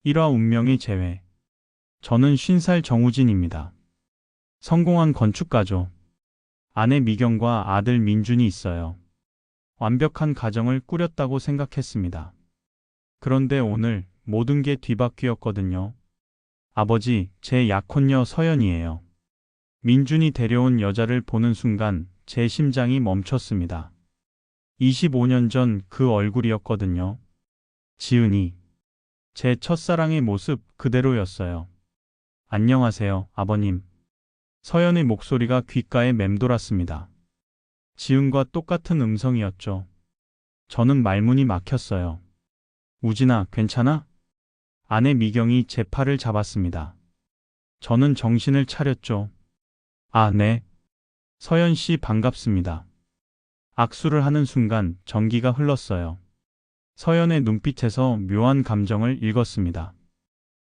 1화 운명의 재회. 저는 50살 정우진입니다. 성공한 건축가죠. 아내 미경과 아들 민준이 있어요. 완벽한 가정을 꾸렸다고 생각했습니다. 그런데 오늘 모든 게 뒤바뀌었거든요. 아버지, 제 약혼녀 서연이에요. 민준이 데려온 여자를 보는 순간 제 심장이 멈췄습니다. 25년 전 그 얼굴이었거든요. 지은이. 제 첫사랑의 모습 그대로였어요. 안녕하세요, 아버님. 서연의 목소리가 귓가에 맴돌았습니다. 지은과 똑같은 음성이었죠. 저는 말문이 막혔어요. 우진아, 괜찮아? 아내 미경이 제 팔을 잡았습니다. 저는 정신을 차렸죠. 아, 네. 서연 씨 반갑습니다. 악수를 하는 순간 전기가 흘렀어요. 서연의 눈빛에서 묘한 감정을 읽었습니다.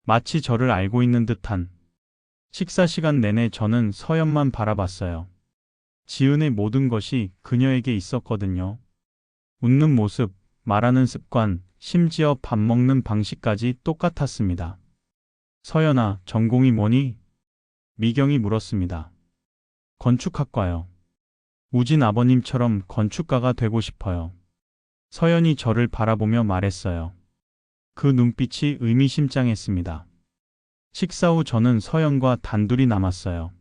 마치 저를 알고 있는 듯한. 식사 시간 내내 저는 서연만 바라봤어요. 지은의 모든 것이 그녀에게 있었거든요. 웃는 모습, 말하는 습관, 심지어 밥 먹는 방식까지 똑같았습니다. 서연아, 전공이 뭐니? 미경이 물었습니다. 건축학과요. 우진 아버님처럼 건축가가 되고 싶어요. 서연이 저를 바라보며 말했어요. 그 눈빛이 의미심장했습니다. 식사 후 저는 서연과 단둘이 남았어요.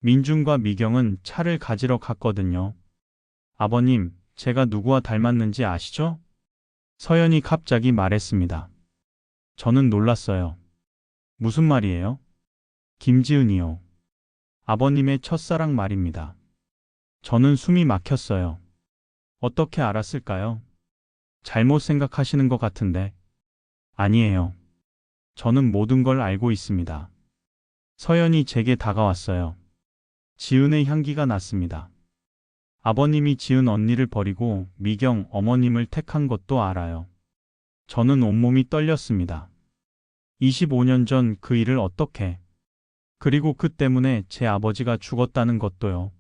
민준과 미경은 차를 가지러 갔거든요. 아버님, 제가 누구와 닮았는지 아시죠? 서연이 갑자기 말했습니다. 저는 놀랐어요. 무슨 말이에요? 김지은이요. 아버님의 첫사랑 말입니다. 저는 숨이 막혔어요. 어떻게 알았을까요? 잘못 생각하시는 것 같은데. 아니에요. 저는 모든 걸 알고 있습니다. 서연이 제게 다가왔어요. 지은의 향기가 났습니다. 아버님이 지은 언니를 버리고 미경 어머님을 택한 것도 알아요. 저는 온몸이 떨렸습니다. 25년 전 그 일을 어떻게, 그리고 그 때문에 제 아버지가 죽었다는 것도요.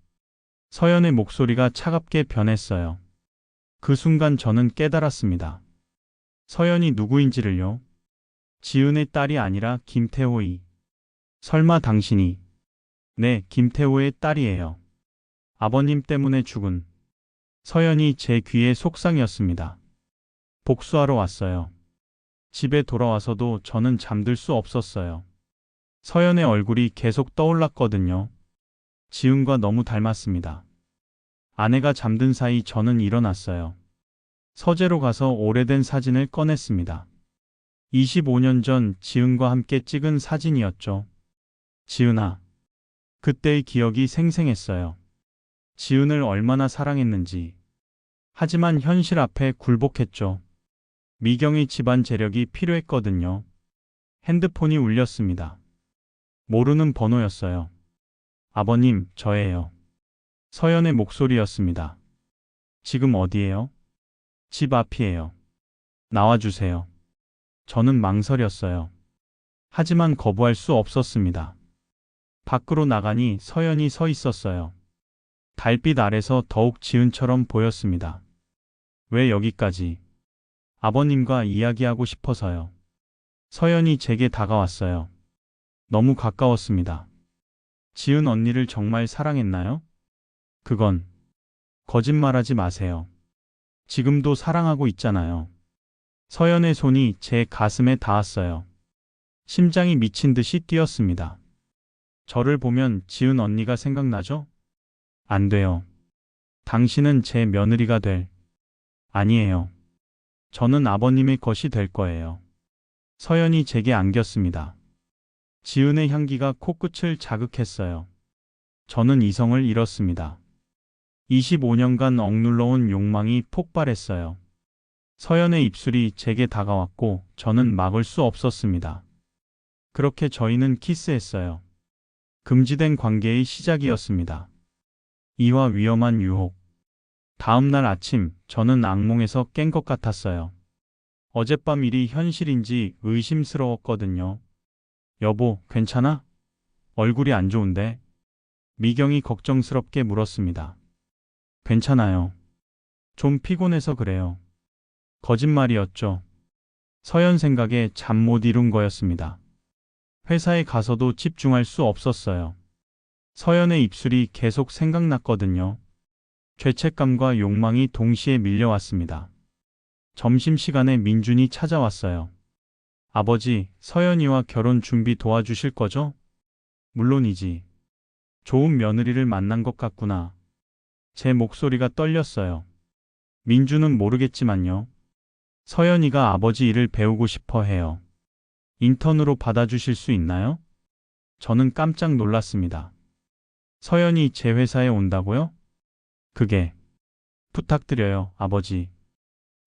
서연의 목소리가 차갑게 변했어요. 그 순간 저는 깨달았습니다. 서연이 누구인지를요. 지은의 딸이 아니라 김태호이. 설마 당신이? 네, 김태호의 딸이에요. 아버님 때문에 죽은. 서연이 제 귀에 속상이었습니다. 복수하러 왔어요. 집에 돌아와서도 저는 잠들 수 없었어요. 서연의 얼굴이 계속 떠올랐거든요. 지은과 너무 닮았습니다. 아내가 잠든 사이 저는 일어났어요. 서재로 가서 오래된 사진을 꺼냈습니다. 25년 전 지은과 함께 찍은 사진이었죠. 지은아. 그때의 기억이 생생했어요. 지은을 얼마나 사랑했는지. 하지만 현실 앞에 굴복했죠. 미경의 집안 재력이 필요했거든요. 핸드폰이 울렸습니다. 모르는 번호였어요. 아버님, 저예요. 서연의 목소리였습니다. 지금 어디예요? 집 앞이에요. 나와주세요. 저는 망설였어요. 하지만 거부할 수 없었습니다. 밖으로 나가니 서연이 서 있었어요. 달빛 아래서 더욱 지은처럼 보였습니다. 왜 여기까지? 아버님과 이야기하고 싶어서요. 서연이 제게 다가왔어요. 너무 가까웠습니다. 지은 언니를 정말 사랑했나요? 그건 거짓말하지 마세요. 지금도 사랑하고 있잖아요. 서연의 손이 제 가슴에 닿았어요. 심장이 미친 듯이 뛰었습니다. 저를 보면 지은 언니가 생각나죠? 안 돼요. 당신은 제 며느리가 될. 아니에요. 저는 아버님의 것이 될 거예요. 서연이 제게 안겼습니다. 지은의 향기가 코끝을 자극했어요. 저는 이성을 잃었습니다. 25년간 억눌러온 욕망이 폭발했어요. 서연의 입술이 제게 다가왔고 저는 막을 수 없었습니다. 그렇게 저희는 키스했어요. 금지된 관계의 시작이었습니다. 이와 위험한 유혹. 다음 날 아침 저는 악몽에서 깬 것 같았어요. 어젯밤 일이 현실인지 의심스러웠거든요. 여보, 괜찮아? 얼굴이 안 좋은데? 미경이 걱정스럽게 물었습니다. 괜찮아요. 좀 피곤해서 그래요. 거짓말이었죠. 서연 생각에 잠 못 이룬 거였습니다. 회사에 가서도 집중할 수 없었어요. 서연의 입술이 계속 생각났거든요. 죄책감과 욕망이 동시에 밀려왔습니다. 점심시간에 민준이 찾아왔어요. 아버지, 서연이와 결혼 준비 도와주실 거죠? 물론이지. 좋은 며느리를 만난 것 같구나. 제 목소리가 떨렸어요. 민준은 모르겠지만요. 서연이가 아버지 일을 배우고 싶어 해요. 인턴으로 받아주실 수 있나요? 저는 깜짝 놀랐습니다. 서연이 제 회사에 온다고요? 그게 부탁드려요, 아버지.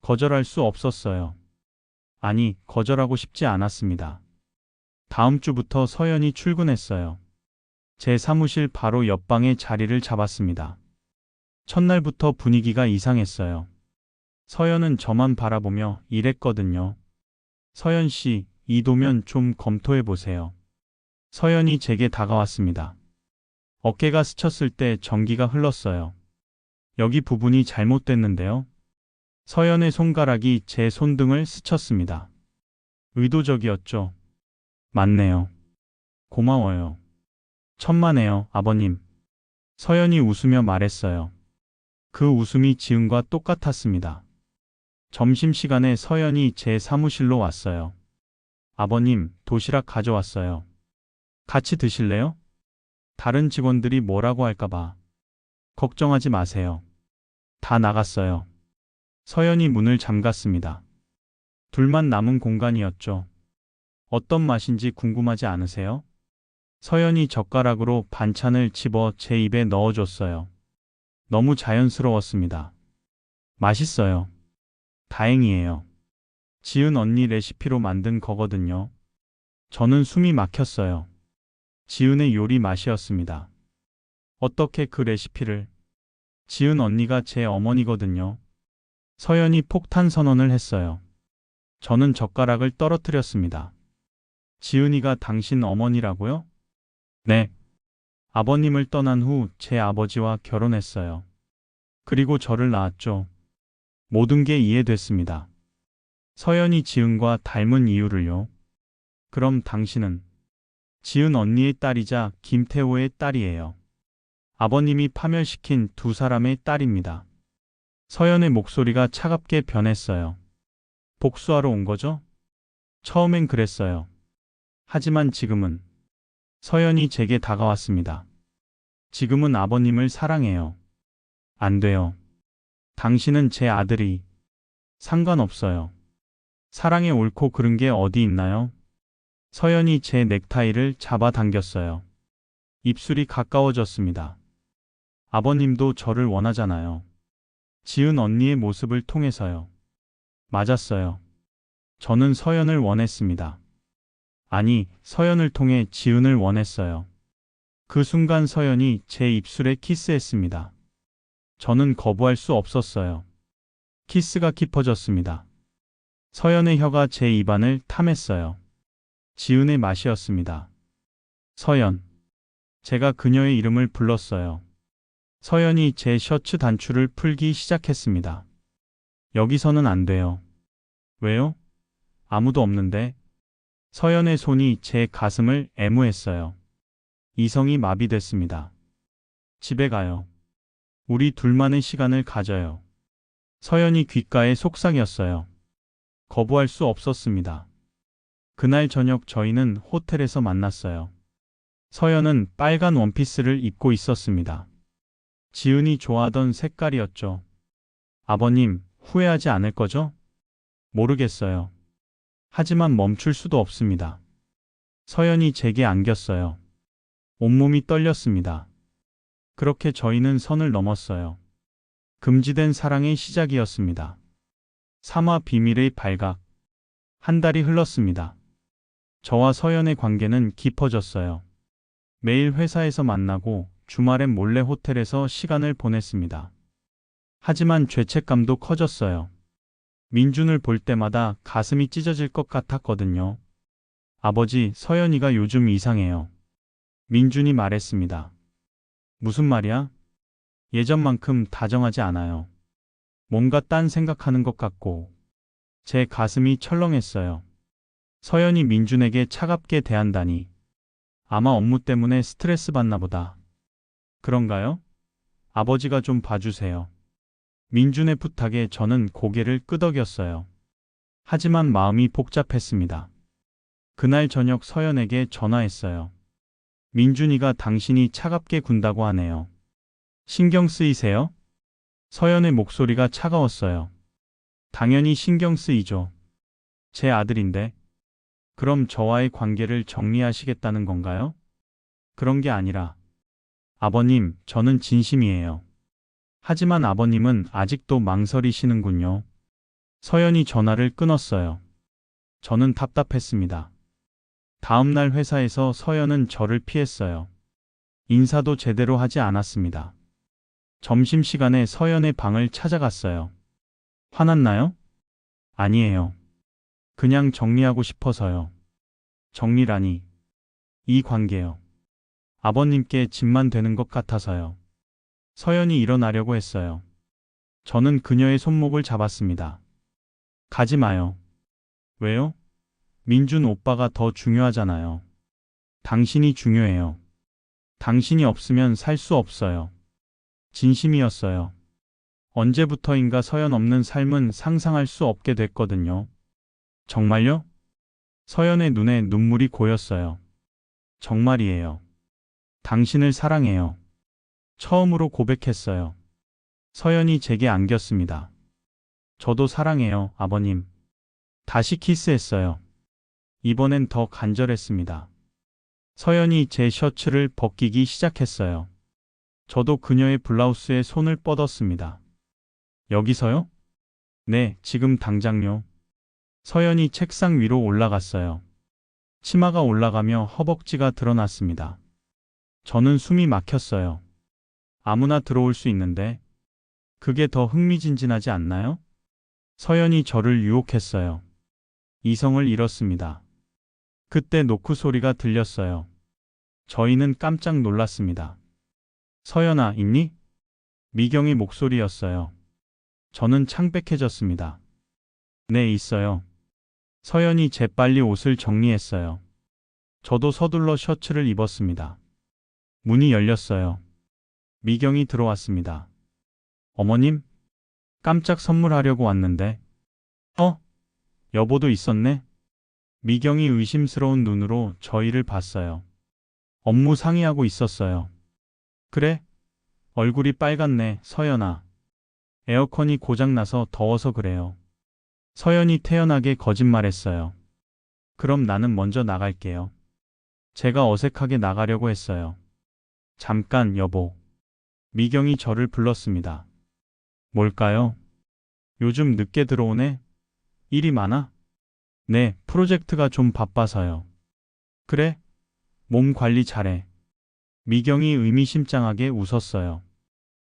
거절할 수 없었어요. 아니, 거절하고 싶지 않았습니다. 다음 주부터 서연이 출근했어요. 제 사무실 바로 옆방에 자리를 잡았습니다. 첫날부터 분위기가 이상했어요. 서연은 저만 바라보며 이랬거든요. 서연 씨, 이 도면 좀 검토해 보세요. 서연이 제게 다가왔습니다. 어깨가 스쳤을 때 전기가 흘렀어요. 여기 부분이 잘못됐는데요. 서연의 손가락이 제 손등을 스쳤습니다. 의도적이었죠. 맞네요. 고마워요. 천만에요, 아버님. 서연이 웃으며 말했어요. 그 웃음이 지은과 똑같았습니다. 점심시간에 서연이 제 사무실로 왔어요. 아버님, 도시락 가져왔어요. 같이 드실래요? 다른 직원들이 뭐라고 할까봐. 걱정하지 마세요. 다 나갔어요. 서연이 문을 잠갔습니다. 둘만 남은 공간이었죠. 어떤 맛인지 궁금하지 않으세요? 서연이 젓가락으로 반찬을 집어 제 입에 넣어줬어요. 너무 자연스러웠습니다. 맛있어요. 다행이에요. 지은 언니 레시피로 만든 거거든요. 저는 숨이 막혔어요. 지은의 요리 맛이었습니다. 어떻게 그 레시피를? 지은 언니가 제 어머니거든요. 서연이 폭탄 선언을 했어요. 저는 젓가락을 떨어뜨렸습니다. 지은이가 당신 어머니라고요? 네. 아버님을 떠난 후 제 아버지와 결혼했어요. 그리고 저를 낳았죠. 모든 게 이해됐습니다. 서연이 지은과 닮은 이유를요. 그럼 당신은 지은 언니의 딸이자 김태호의 딸이에요. 아버님이 파멸시킨 두 사람의 딸입니다. 서연의 목소리가 차갑게 변했어요. 복수하러 온 거죠? 처음엔 그랬어요. 하지만 지금은 서연이 제게 다가왔습니다. 지금은 아버님을 사랑해요. 안 돼요. 당신은 제 아들이. 상관없어요. 사랑에 옳고 그른 게 어디 있나요? 서연이 제 넥타이를 잡아당겼어요. 입술이 가까워졌습니다. 아버님도 저를 원하잖아요. 지은 언니의 모습을 통해서요. 맞았어요. 저는 서연을 원했습니다. 아니, 서연을 통해 지은을 원했어요. 그 순간 서연이 제 입술에 키스했습니다. 저는 거부할 수 없었어요. 키스가 깊어졌습니다. 서연의 혀가 제 입안을 탐했어요. 지은의 맛이었습니다. 서연. 제가 그녀의 이름을 불렀어요. 서연이 제 셔츠 단추를 풀기 시작했습니다. 여기서는 안 돼요. 왜요? 아무도 없는데. 서연의 손이 제 가슴을 애무했어요. 이성이 마비됐습니다. 집에 가요. 우리 둘만의 시간을 가져요. 서연이 귓가에 속삭였어요. 거부할 수 없었습니다. 그날 저녁 저희는 호텔에서 만났어요. 서연은 빨간 원피스를 입고 있었습니다. 지은이 좋아하던 색깔이었죠. 아버님, 후회하지 않을 거죠? 모르겠어요. 하지만 멈출 수도 없습니다. 서연이 제게 안겼어요. 온몸이 떨렸습니다. 그렇게 저희는 선을 넘었어요. 금지된 사랑의 시작이었습니다. 3화 비밀의 발각. 한 달이 흘렀습니다. 저와 서연의 관계는 깊어졌어요. 매일 회사에서 만나고 주말엔 몰래 호텔에서 시간을 보냈습니다. 하지만 죄책감도 커졌어요. 민준을 볼 때마다 가슴이 찢어질 것 같았거든요. 아버지, 서연이가 요즘 이상해요. 민준이 말했습니다. 무슨 말이야? 예전만큼 다정하지 않아요. 뭔가 딴 생각하는 것 같고. 제 가슴이 철렁했어요. 서연이 민준에게 차갑게 대한다니. 아마 업무 때문에 스트레스 받나 보다. 그런가요? 아버지가 좀 봐주세요. 민준의 부탁에 저는 고개를 끄덕였어요. 하지만 마음이 복잡했습니다. 그날 저녁 서연에게 전화했어요. 민준이가 당신이 차갑게 군다고 하네요. 신경 쓰이세요? 서연의 목소리가 차가웠어요. 당연히 신경 쓰이죠. 제 아들인데. 그럼 저와의 관계를 정리하시겠다는 건가요? 그런 게 아니라. 아버님, 저는 진심이에요. 하지만 아버님은 아직도 망설이시는군요. 서연이 전화를 끊었어요. 저는 답답했습니다. 다음 날 회사에서 서연은 저를 피했어요. 인사도 제대로 하지 않았습니다. 점심시간에 서연의 방을 찾아갔어요. 화났나요? 아니에요. 그냥 정리하고 싶어서요. 정리라니. 이 관계요. 아버님께 짐만 되는 것 같아서요. 서연이 일어나려고 했어요. 저는 그녀의 손목을 잡았습니다. 가지 마요. 왜요? 민준 오빠가 더 중요하잖아요. 당신이 중요해요. 당신이 없으면 살 수 없어요. 진심이었어요. 언제부터인가 서연 없는 삶은 상상할 수 없게 됐거든요. 정말요? 서연의 눈에 눈물이 고였어요. 정말이에요. 당신을 사랑해요. 처음으로 고백했어요. 서연이 제게 안겼습니다. 저도 사랑해요, 아버님. 다시 키스했어요. 이번엔 더 간절했습니다. 서연이 제 셔츠를 벗기기 시작했어요. 저도 그녀의 블라우스에 손을 뻗었습니다. 여기서요? 네, 지금 당장요. 서연이 책상 위로 올라갔어요. 치마가 올라가며 허벅지가 드러났습니다. 저는 숨이 막혔어요. 아무나 들어올 수 있는데 그게 더 흥미진진하지 않나요? 서연이 저를 유혹했어요. 이성을 잃었습니다. 그때 노크 소리가 들렸어요. 저희는 깜짝 놀랐습니다. 서연아, 있니? 미경의 목소리였어요. 저는 창백해졌습니다. 네, 있어요. 서연이 재빨리 옷을 정리했어요. 저도 서둘러 셔츠를 입었습니다. 문이 열렸어요. 미경이 들어왔습니다. 어머님? 깜짝 선물하려고 왔는데. 여보도 있었네? 미경이 의심스러운 눈으로 저희를 봤어요. 업무 상의하고 있었어요. 그래? 얼굴이 빨갛네, 서연아. 에어컨이 고장나서 더워서 그래요. 서연이 태연하게 거짓말했어요. 그럼 나는 먼저 나갈게요. 제가 어색하게 나가려고 했어요. 잠깐, 여보. 미경이 저를 불렀습니다. 뭘까요? 요즘 늦게 들어오네? 일이 많아? 네, 프로젝트가 좀 바빠서요. 그래? 몸 관리 잘해. 미경이 의미심장하게 웃었어요.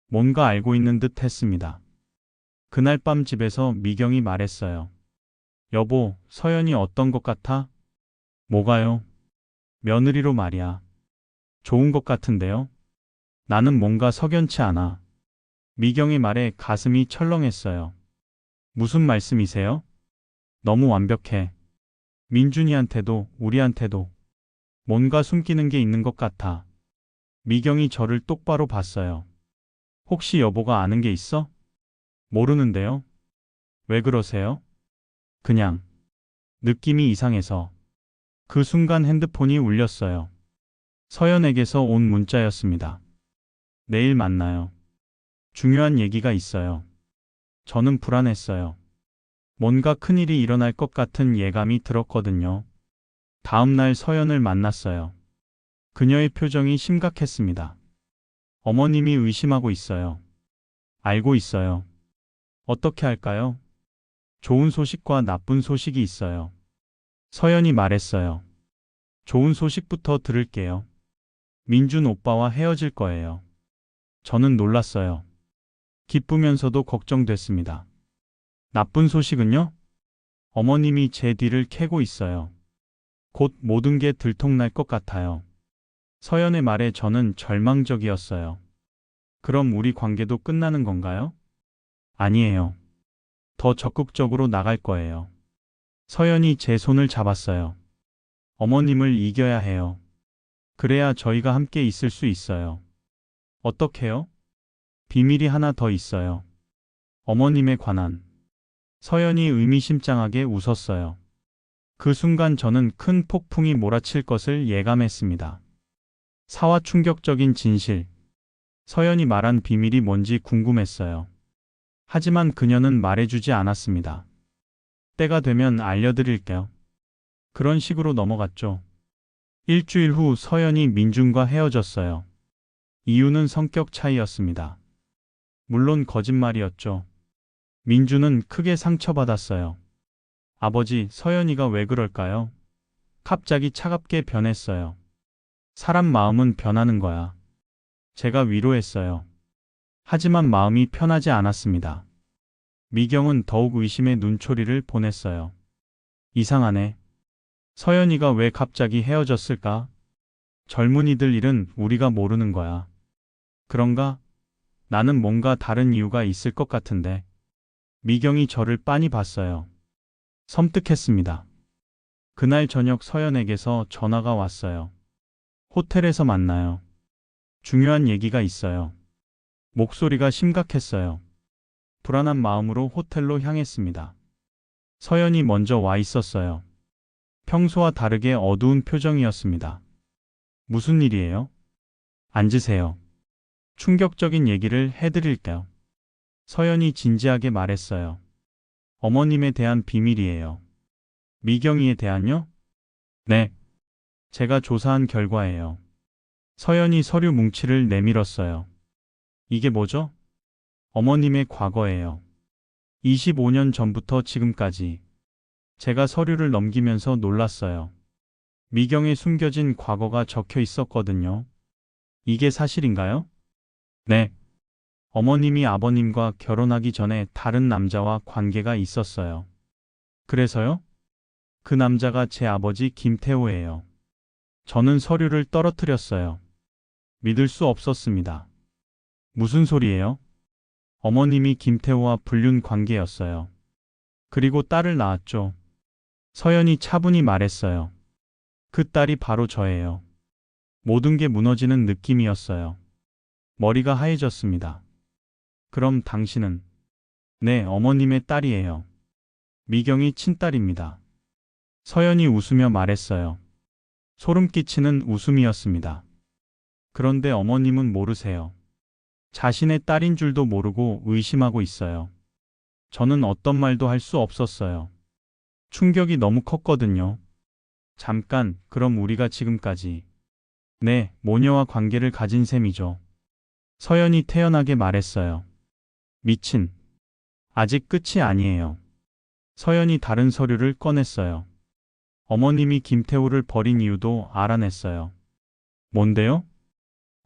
뭔가 알고 있는 듯 했습니다. 그날 밤 집에서 미경이 말했어요. 여보, 서연이 어떤 것 같아? 뭐가요? 며느리로 말이야. 좋은 것 같은데요? 나는 뭔가 석연치 않아. 미경의 말에 가슴이 철렁했어요. 무슨 말씀이세요? 너무 완벽해. 민준이한테도 우리한테도 뭔가 숨기는 게 있는 것 같아. 미경이 저를 똑바로 봤어요. 혹시 여보가 아는 게 있어? 모르는데요. 왜 그러세요? 그냥 느낌이 이상해서. 그 순간 핸드폰이 울렸어요. 서연에게서 온 문자였습니다. 내일 만나요. 중요한 얘기가 있어요. 저는 불안했어요. 뭔가 큰일이 일어날 것 같은 예감이 들었거든요. 다음 날 서연을 만났어요. 그녀의 표정이 심각했습니다. 어머님이 의심하고 있어요. 알고 있어요. 어떻게 할까요? 좋은 소식과 나쁜 소식이 있어요. 서연이 말했어요. 좋은 소식부터 들을게요. 민준 오빠와 헤어질 거예요. 저는 놀랐어요. 기쁘면서도 걱정됐습니다. 나쁜 소식은요? 어머님이 제 뒤를 캐고 있어요. 곧 모든 게 들통날 것 같아요. 서연의 말에 저는 절망적이었어요. 그럼 우리 관계도 끝나는 건가요? 아니에요. 더 적극적으로 나갈 거예요. 서연이 제 손을 잡았어요. 어머님을 이겨야 해요. 그래야 저희가 함께 있을 수 있어요. 어떻게요? 비밀이 하나 더 있어요. 어머님에 관한. 서연이 의미심장하게 웃었어요. 그 순간 저는 큰 폭풍이 몰아칠 것을 예감했습니다. 사와 충격적인 진실. 서연이 말한 비밀이 뭔지 궁금했어요. 하지만 그녀는 말해주지 않았습니다. 때가 되면 알려드릴게요. 그런 식으로 넘어갔죠. 일주일 후 서연이 민준과 헤어졌어요. 이유는 성격 차이였습니다. 물론 거짓말이었죠. 민준은 크게 상처받았어요. 아버지, 서연이가 왜 그럴까요? 갑자기 차갑게 변했어요. 사람 마음은 변하는 거야. 제가 위로했어요. 하지만 마음이 편하지 않았습니다. 미경은 더욱 의심의 눈초리를 보냈어요. 이상하네. 서연이가 왜 갑자기 헤어졌을까? 젊은이들 일은 우리가 모르는 거야. 그런가? 나는 뭔가 다른 이유가 있을 것 같은데. 미경이 저를 빤히 봤어요. 섬뜩했습니다. 그날 저녁 서연에게서 전화가 왔어요. 호텔에서 만나요. 중요한 얘기가 있어요. 목소리가 심각했어요. 불안한 마음으로 호텔로 향했습니다. 서연이 먼저 와 있었어요. 평소와 다르게 어두운 표정이었습니다. 무슨 일이에요? 앉으세요. 충격적인 얘기를 해드릴게요. 서연이 진지하게 말했어요. 어머님에 대한 비밀이에요. 미경이에 대한요? 네. 제가 조사한 결과예요. 서연이 서류 뭉치를 내밀었어요. 이게 뭐죠? 어머님의 과거예요. 25년 전부터 지금까지. 제가 서류를 넘기면서 놀랐어요. 미경의 숨겨진 과거가 적혀 있었거든요. 이게 사실인가요? 네. 어머님이 아버님과 결혼하기 전에 다른 남자와 관계가 있었어요. 그래서요? 그 남자가 제 아버지 김태호예요. 저는 서류를 떨어뜨렸어요. 믿을 수 없었습니다. 무슨 소리예요? 어머님이 김태호와 불륜 관계였어요. 그리고 딸을 낳았죠. 서연이 차분히 말했어요. 그 딸이 바로 저예요. 모든 게 무너지는 느낌이었어요. 머리가 하얘졌습니다. 그럼 당신은? 네, 어머님의 딸이에요. 미경이 친딸입니다. 서연이 웃으며 말했어요. 소름 끼치는 웃음이었습니다. 그런데 어머님은 모르세요. 자신의 딸인 줄도 모르고 의심하고 있어요. 저는 어떤 말도 할 수 없었어요. 충격이 너무 컸거든요. 잠깐, 그럼 우리가 지금까지. 네, 모녀와 관계를 가진 셈이죠. 서연이 태연하게 말했어요. 미친. 아직 끝이 아니에요. 서연이 다른 서류를 꺼냈어요. 어머님이 김태호를 버린 이유도 알아냈어요. 뭔데요?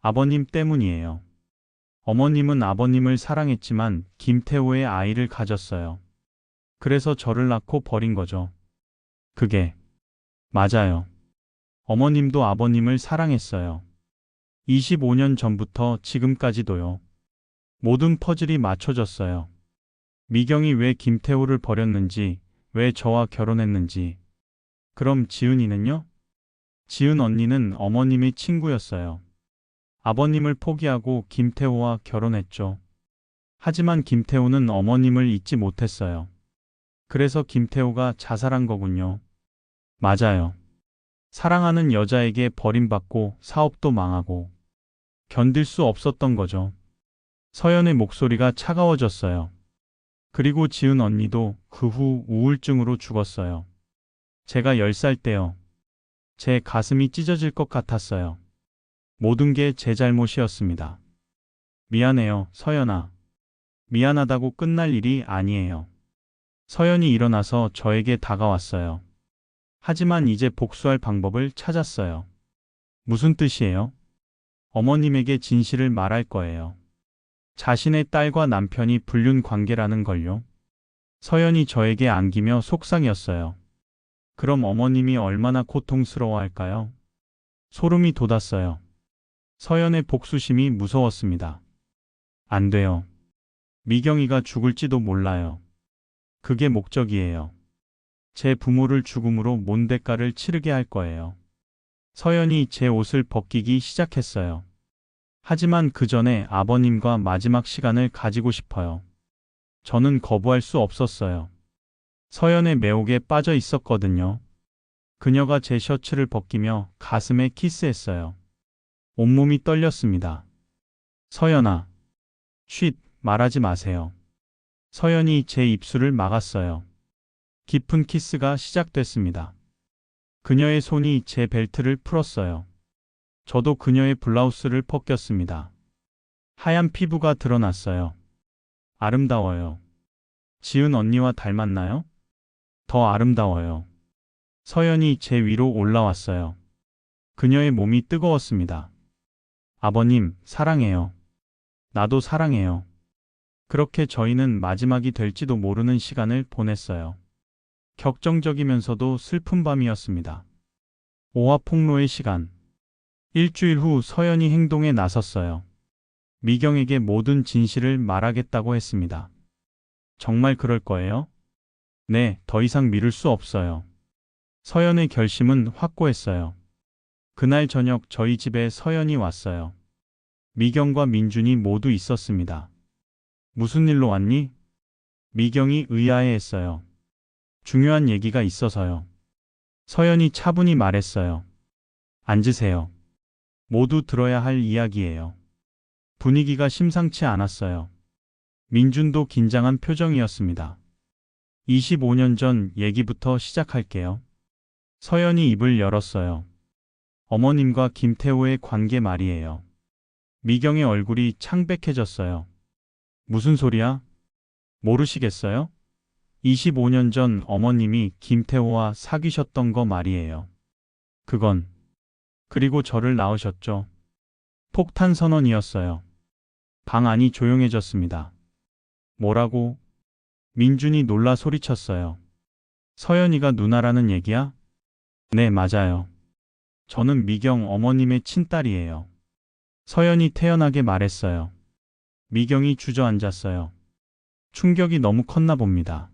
아버님 때문이에요. 어머님은 아버님을 사랑했지만 김태호의 아이를 가졌어요. 그래서 저를 낳고 버린 거죠. 그게 맞아요. 어머님도 아버님을 사랑했어요. 25년 전부터 지금까지도요. 모든 퍼즐이 맞춰졌어요. 미경이 왜 김태호를 버렸는지, 왜 저와 결혼했는지. 그럼 지은이는요? 지은 언니는 어머님의 친구였어요. 아버님을 포기하고 김태호와 결혼했죠. 하지만 김태호는 어머님을 잊지 못했어요. 그래서 김태호가 자살한 거군요. 맞아요. 사랑하는 여자에게 버림받고 사업도 망하고 견딜 수 없었던 거죠. 서연의 목소리가 차가워졌어요. 그리고 지은 언니도 그 후 우울증으로 죽었어요. 제가 10살 때요. 제 가슴이 찢어질 것 같았어요. 모든 게 제 잘못이었습니다. 미안해요, 서연아. 미안하다고 끝날 일이 아니에요. 서연이 일어나서 저에게 다가왔어요. 하지만 이제 복수할 방법을 찾았어요. 무슨 뜻이에요? 어머님에게 진실을 말할 거예요. 자신의 딸과 남편이 불륜 관계라는 걸요. 서연이 저에게 안기며 속상이었어요. 그럼 어머님이 얼마나 고통스러워할까요? 소름이 돋았어요. 서연의 복수심이 무서웠습니다. 안 돼요. 미경이가 죽을지도 몰라요. 그게 목적이에요. 제 부모를 죽음으로 몬 대가를 치르게 할 거예요. 서연이 제 옷을 벗기기 시작했어요. 하지만 그 전에 아버님과 마지막 시간을 가지고 싶어요. 저는 거부할 수 없었어요. 서연의 매혹에 빠져 있었거든요. 그녀가 제 셔츠를 벗기며 가슴에 키스했어요. 온몸이 떨렸습니다. 서연아, 쉿, 말하지 마세요. 서연이 제 입술을 막았어요. 깊은 키스가 시작됐습니다. 그녀의 손이 제 벨트를 풀었어요. 저도 그녀의 블라우스를 벗겼습니다. 하얀 피부가 드러났어요. 아름다워요. 지은 언니와 닮았나요? 더 아름다워요. 서연이 제 위로 올라왔어요. 그녀의 몸이 뜨거웠습니다. 아버님, 사랑해요. 나도 사랑해요. 그렇게 저희는 마지막이 될지도 모르는 시간을 보냈어요. 격정적이면서도 슬픈 밤이었습니다. 오화폭로의 시간. 일주일 후 서연이 행동에 나섰어요. 미경에게 모든 진실을 말하겠다고 했습니다. 정말 그럴 거예요? 네, 더 이상 미룰 수 없어요. 서연의 결심은 확고했어요. 그날 저녁 저희 집에 서연이 왔어요. 미경과 민준이 모두 있었습니다. 무슨 일로 왔니? 미경이 의아해했어요. 중요한 얘기가 있어서요. 서연이 차분히 말했어요. 앉으세요. 모두 들어야 할 이야기예요. 분위기가 심상치 않았어요. 민준도 긴장한 표정이었습니다. 25년 전 얘기부터 시작할게요. 서연이 입을 열었어요. 어머님과 김태호의 관계 말이에요. 미경의 얼굴이 창백해졌어요. 무슨 소리야? 모르시겠어요? 25년 전 어머님이 김태호와 사귀셨던 거 말이에요. 그건, 그리고 저를 낳으셨죠. 폭탄 선언이었어요. 방 안이 조용해졌습니다. 뭐라고? 민준이 놀라 소리쳤어요. 서연이가 누나라는 얘기야? 네, 맞아요. 저는 미경 어머님의 친딸이에요. 서연이 태연하게 말했어요. 미경이 주저앉았어요. 충격이 너무 컸나 봅니다.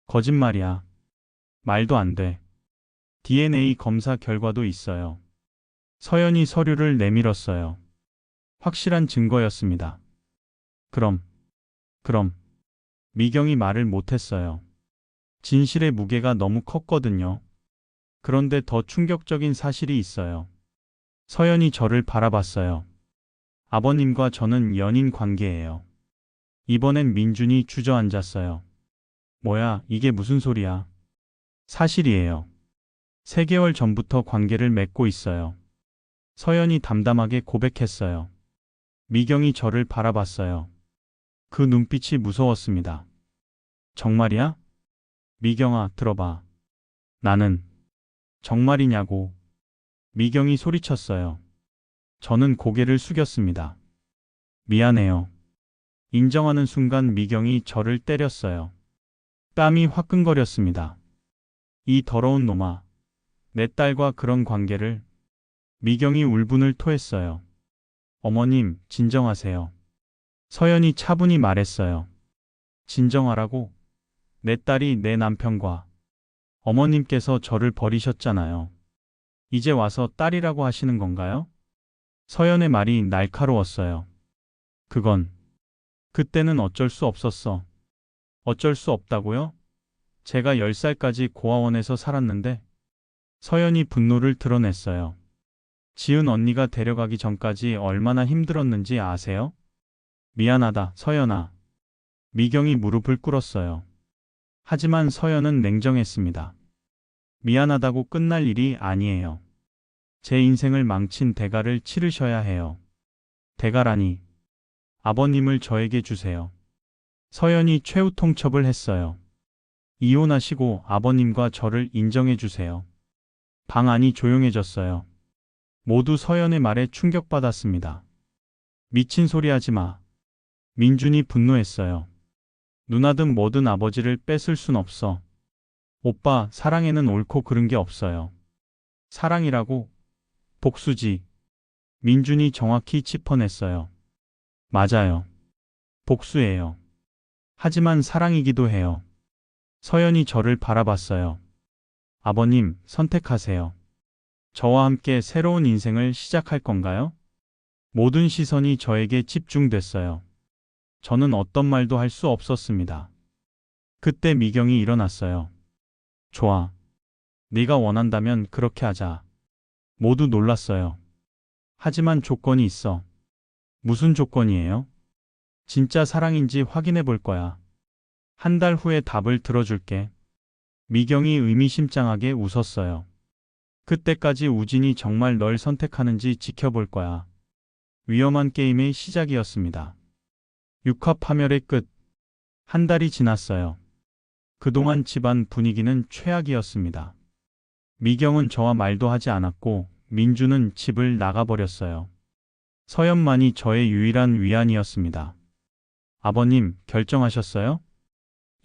거짓말이야. 말도 안 돼. DNA 검사 결과도 있어요. 서연이 서류를 내밀었어요. 확실한 증거였습니다. 그럼, 미경이 말을 못했어요. 진실의 무게가 너무 컸거든요. 그런데 더 충격적인 사실이 있어요. 서연이 저를 바라봤어요. 아버님과 저는 연인 관계예요. 이번엔 민준이 주저앉았어요. 뭐야, 이게 무슨 소리야? 사실이에요. 3개월 전부터 관계를 맺고 있어요. 서연이 담담하게 고백했어요. 미경이 저를 바라봤어요. 그 눈빛이 무서웠습니다. 정말이야? 미경아, 들어봐. 나는 정말이냐고. 미경이 소리쳤어요. 저는 고개를 숙였습니다. 미안해요. 인정하는 순간 미경이 저를 때렸어요. 땀이 화끈거렸습니다. 이 더러운 놈아. 내 딸과 그런 관계를. 미경이 울분을 토했어요. 어머님, 진정하세요. 서연이 차분히 말했어요. 진정하라고? 내 딸이 내 남편과 어머님께서 저를 버리셨잖아요. 이제 와서 딸이라고 하시는 건가요? 서연의 말이 날카로웠어요. 그건, 그때는 어쩔 수 없었어. 어쩔 수 없다고요? 제가 10살까지 고아원에서 살았는데. 서연이 분노를 드러냈어요. 지은 언니가 데려가기 전까지 얼마나 힘들었는지 아세요? 미안하다, 서연아. 미경이 무릎을 꿇었어요. 하지만 서연은 냉정했습니다. 미안하다고 끝날 일이 아니에요. 제 인생을 망친 대가를 치르셔야 해요. 대가라니. 아버님을 저에게 주세요. 서연이 최후 통첩을 했어요. 이혼하시고 아버님과 저를 인정해 주세요. 방 안이 조용해졌어요. 모두 서연의 말에 충격받았습니다. 미친 소리 하지 마. 민준이 분노했어요. 누나든 뭐든 아버지를 뺏을 순 없어. 오빠, 사랑에는 옳고 그른 게 없어요. 사랑이라고? 복수지. 민준이 정확히 짚어냈어요. 맞아요. 복수예요. 하지만 사랑이기도 해요. 서연이 저를 바라봤어요. 아버님, 선택하세요. 저와 함께 새로운 인생을 시작할 건가요? 모든 시선이 저에게 집중됐어요. 저는 어떤 말도 할 수 없었습니다. 그때 미경이 일어났어요. 좋아. 네가 원한다면 그렇게 하자. 모두 놀랐어요. 하지만 조건이 있어. 무슨 조건이에요? 진짜 사랑인지 확인해 볼 거야. 한 달 후에 답을 들어줄게. 미경이 의미심장하게 웃었어요. 그때까지 우진이 정말 널 선택하는지 지켜볼 거야. 위험한 게임의 시작이었습니다. 육화 파멸의 끝. 한 달이 지났어요. 그동안 집안 분위기는 최악이었습니다. 미경은 저와 말도 하지 않았고 민주는 집을 나가버렸어요. 서연만이 저의 유일한 위안이었습니다. 아버님, 결정하셨어요?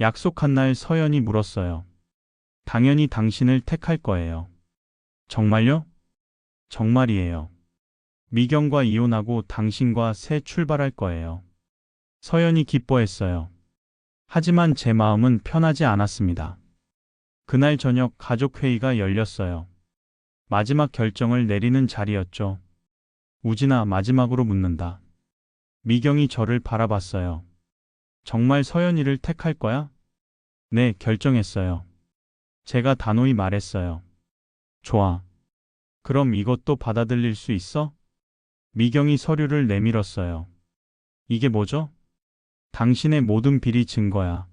약속한 날 서연이 물었어요. 당연히 당신을 택할 거예요. 정말요? 정말이에요. 미경과 이혼하고 당신과 새 출발할 거예요. 서연이 기뻐했어요. 하지만 제 마음은 편하지 않았습니다. 그날 저녁 가족회의가 열렸어요. 마지막 결정을 내리는 자리였죠. 우진아, 마지막으로 묻는다. 미경이 저를 바라봤어요. 정말 서연이를 택할 거야? 네, 결정했어요. 제가 단호히 말했어요. 좋아. 그럼 이것도 받아들일 수 있어? 미경이 서류를 내밀었어요. 이게 뭐죠? 당신의 모든 비리 증거야.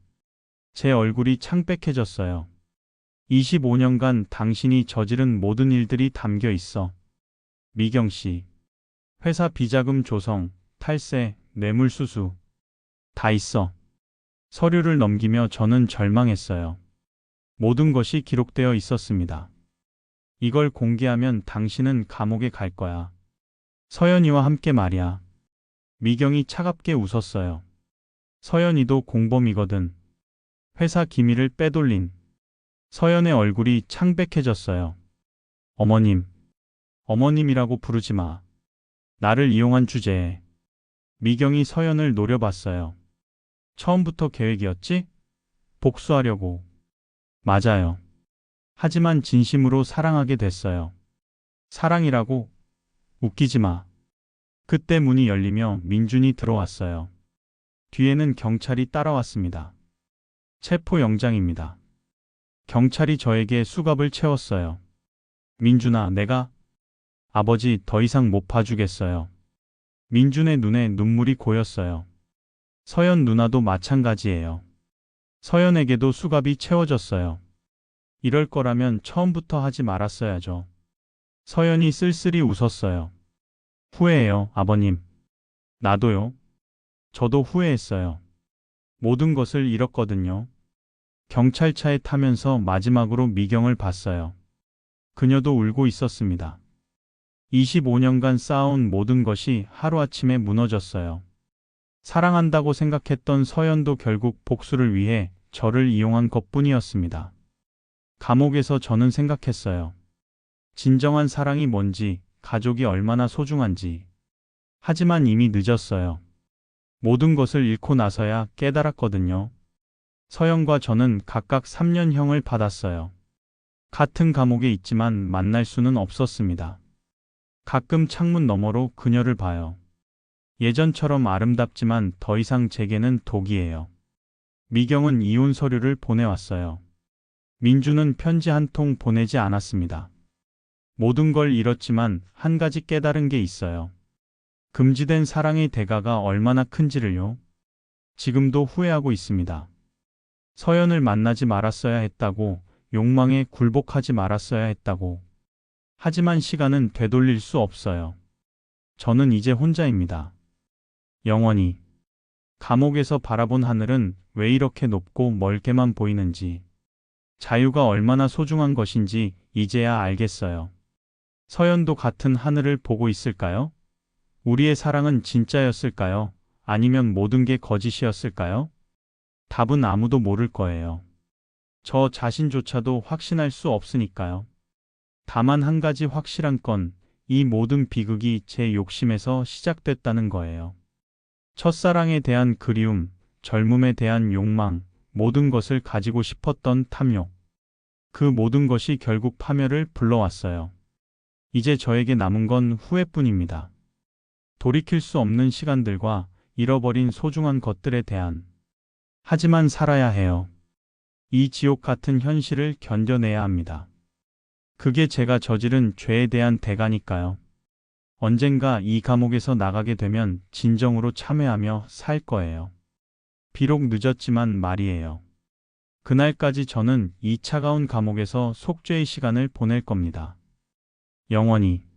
제 얼굴이 창백해졌어요. 25년간 당신이 저지른 모든 일들이 담겨 있어. 미경 씨. 회사 비자금 조성, 탈세, 뇌물수수. 다 있어. 서류를 넘기며 저는 절망했어요. 모든 것이 기록되어 있었습니다. 이걸 공개하면 당신은 감옥에 갈 거야. 서연이와 함께 말이야. 미경이 차갑게 웃었어요. 서연이도 공범이거든. 회사 기밀을 빼돌린. 서연의 얼굴이 창백해졌어요. 어머님. 어머님이라고 부르지 마. 나를 이용한 주제에. 미경이 서연을 노려봤어요. 처음부터 계획이었지? 복수하려고. 맞아요. 하지만 진심으로 사랑하게 됐어요. 사랑이라고? 웃기지 마. 그때 문이 열리며 민준이 들어왔어요. 뒤에는 경찰이 따라왔습니다. 체포영장입니다. 경찰이 저에게 수갑을 채웠어요. 민준아, 내가 아버지 더 이상 못 봐주겠어요. 민준의 눈에 눈물이 고였어요. 서연 누나도 마찬가지예요. 서연에게도 수갑이 채워졌어요. 이럴 거라면 처음부터 하지 말았어야죠. 서연이 쓸쓸히 웃었어요. 후회해요, 아버님. 나도요. 저도 후회했어요. 모든 것을 잃었거든요. 경찰차에 타면서 마지막으로 미경을 봤어요. 그녀도 울고 있었습니다. 25년간 쌓아온 모든 것이 하루아침에 무너졌어요. 사랑한다고 생각했던 서연도 결국 복수를 위해 저를 이용한 것뿐이었습니다. 감옥에서 저는 생각했어요. 진정한 사랑이 뭔지, 가족이 얼마나 소중한지. 하지만 이미 늦었어요. 모든 것을 잃고 나서야 깨달았거든요. 서연과 저는 각각 3년형을 받았어요. 같은 감옥에 있지만 만날 수는 없었습니다. 가끔 창문 너머로 그녀를 봐요. 예전처럼 아름답지만 더 이상 제게는 독이에요. 미경은 이혼 서류를 보내왔어요. 민주는 편지 한 통 보내지 않았습니다. 모든 걸 잃었지만 한 가지 깨달은 게 있어요. 금지된 사랑의 대가가 얼마나 큰지를요. 지금도 후회하고 있습니다. 서연을 만나지 말았어야 했다고, 욕망에 굴복하지 말았어야 했다고. 하지만 시간은 되돌릴 수 없어요. 저는 이제 혼자입니다. 영원히. 감옥에서 바라본 하늘은 왜 이렇게 높고 멀게만 보이는지, 자유가 얼마나 소중한 것인지 이제야 알겠어요. 서연도 같은 하늘을 보고 있을까요? 우리의 사랑은 진짜였을까요? 아니면 모든 게 거짓이었을까요? 답은 아무도 모를 거예요. 저 자신조차도 확신할 수 없으니까요. 다만 한 가지 확실한 건 이 모든 비극이 제 욕심에서 시작됐다는 거예요. 첫사랑에 대한 그리움, 젊음에 대한 욕망, 모든 것을 가지고 싶었던 탐욕. 그 모든 것이 결국 파멸을 불러왔어요. 이제 저에게 남은 건 후회뿐입니다. 돌이킬 수 없는 시간들과 잃어버린 소중한 것들에 대한. 하지만 살아야 해요. 이 지옥 같은 현실을 견뎌내야 합니다. 그게 제가 저지른 죄에 대한 대가니까요. 언젠가 이 감옥에서 나가게 되면 진정으로 참회하며 살 거예요. 비록 늦었지만 말이에요. 그날까지 저는 이 차가운 감옥에서 속죄의 시간을 보낼 겁니다. 영원히.